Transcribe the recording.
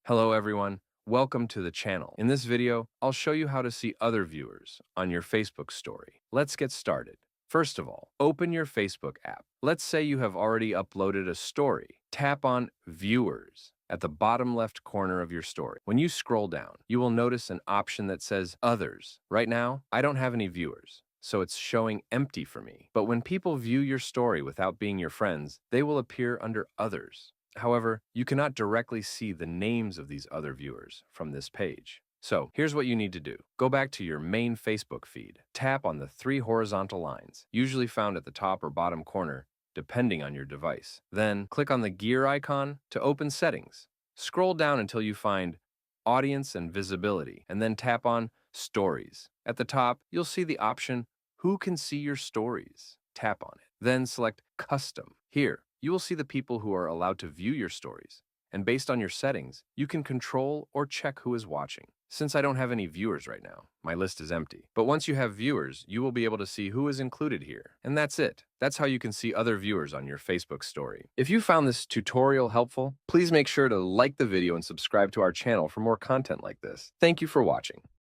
Hello everyone, welcome to the channel. In this video, I'll show you how to see other viewers on your Facebook story. Let's get started. First of all, open your Facebook app. Let's say you have already uploaded a story. Tap on Viewers at the bottom left corner of your story. When you scroll down, you will notice an option that says Others. Right now, I don't have any viewers, so it's showing empty for me. But when people view your story without being your friends, they will appear under Others. However, you cannot directly see the names of these other viewers from this page. So here's what you need to do. Go back to your main Facebook feed. Tap on the three horizontal lines, usually found at the top or bottom corner, depending on your device. Then click on the gear icon to open Settings. Scroll down until you find Audience and Visibility, and then tap on Stories. At the top, you'll see the option Who can see your stories? Tap on it. Then select Custom. Here, you will see the people who are allowed to view your stories, and based on your settings, you can control or check who is watching. Since I don't have any viewers right now, my list is empty. But once you have viewers, you will be able to see who is included here. And that's it. That's how you can see other viewers on your Facebook story. If you found this tutorial helpful, please make sure to like the video and subscribe to our channel for more content like this. Thank you for watching.